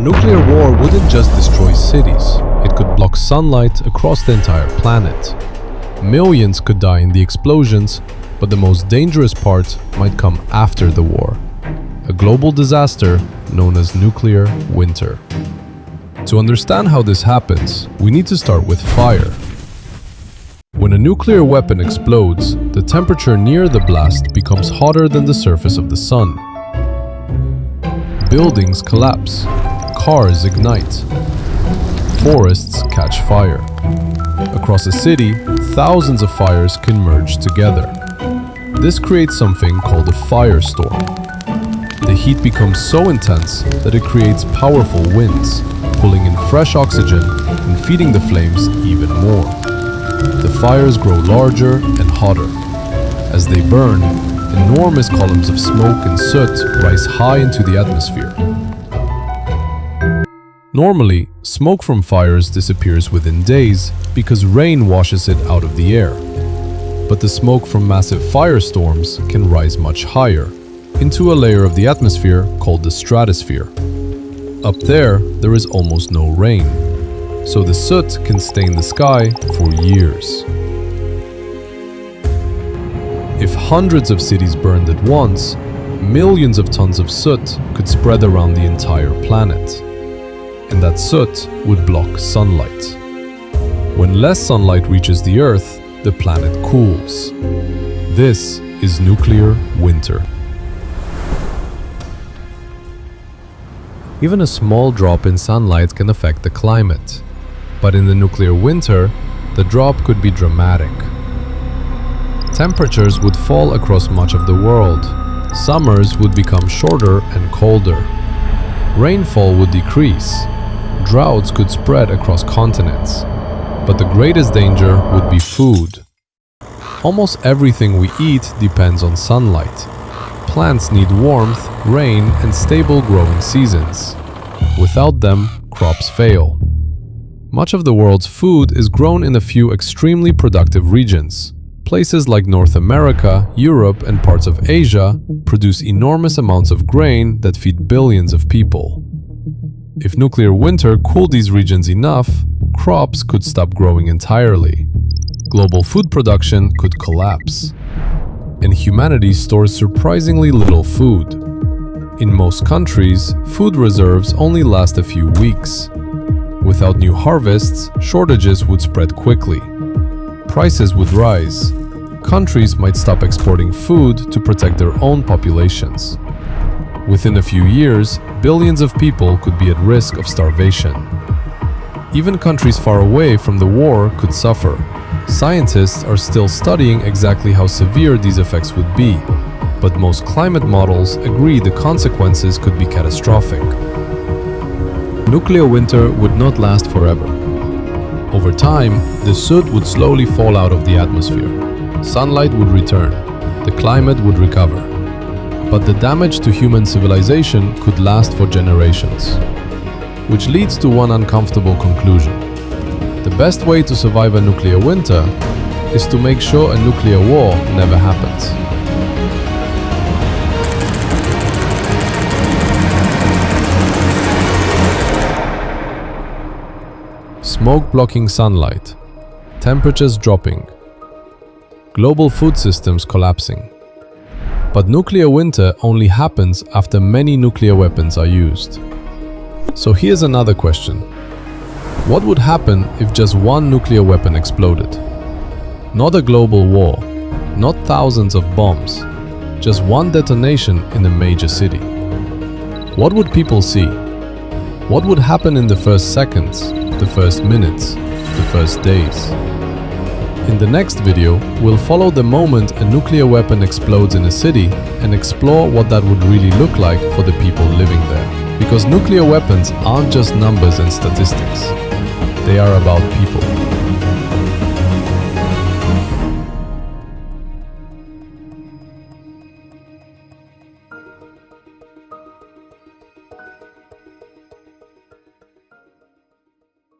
A nuclear war wouldn't just destroy cities, it could block sunlight across the entire planet. Millions could die in the explosions, but the most dangerous part might come after the war. A global disaster known as nuclear winter. To understand how this happens, we need to start with fire. When a nuclear weapon explodes, the temperature near the blast becomes hotter than the surface of the sun. Buildings collapse, cars ignite, forests catch fire. Across a city, thousands of fires can merge together. This creates something called a firestorm. The heat becomes so intense that it creates powerful winds, pulling in fresh oxygen and feeding the flames even more. The fires grow larger and hotter. As they burn, enormous columns of smoke and soot rise high into the atmosphere. Normally, smoke from fires disappears within days because rain washes it out of the air. But the smoke from massive firestorms can rise much higher, into a layer of the atmosphere called the stratosphere. Up there is almost no rain, so the soot can stain the sky for years. If hundreds of cities burned at once, millions of tons of soot could spread around the entire planet. And that soot would block sunlight. When less sunlight reaches the Earth, the planet cools. This is nuclear winter. Even a small drop in sunlight can affect the climate. But in the nuclear winter, the drop could be dramatic. Temperatures would fall across much of the world. Summers would become shorter and colder. Rainfall would decrease. Droughts could spread across continents. But the greatest danger would be food. Almost everything we eat depends on sunlight. Plants need warmth, rain, and stable growing seasons. Without them, crops fail. Much of the world's food is grown in a few extremely productive regions. Places like North America, Europe, and parts of Asia produce enormous amounts of grain that feed billions of people. If nuclear winter cooled these regions enough, crops could stop growing entirely. Global food production could collapse. And humanity stores surprisingly little food. In most countries, food reserves only last a few weeks. Without new harvests, shortages would spread quickly. Prices would rise. Countries might stop exporting food to protect their own populations. Within a few years, billions of people could be at risk of starvation. Even countries far away from the war could suffer. Scientists are still studying exactly how severe these effects would be, but most climate models agree the consequences could be catastrophic. Nuclear winter would not last forever. Over time, the soot would slowly fall out of the atmosphere. Sunlight would return. The climate would recover. But the damage to human civilization could last for generations. Which leads to one uncomfortable conclusion. The best way to survive a nuclear winter is to make sure a nuclear war never happens. Smoke blocking sunlight, temperatures dropping, global food systems collapsing. But nuclear winter only happens after many nuclear weapons are used. So here's another question. What would happen if just one nuclear weapon exploded? Not a global war, not thousands of bombs, just one detonation in a major city. What would people see? What would happen in the first seconds, the first minutes, the first days? In the next video, we'll follow the moment a nuclear weapon explodes in a city and explore what that would really look like for the people living there. Because nuclear weapons aren't just numbers and statistics. They are about people.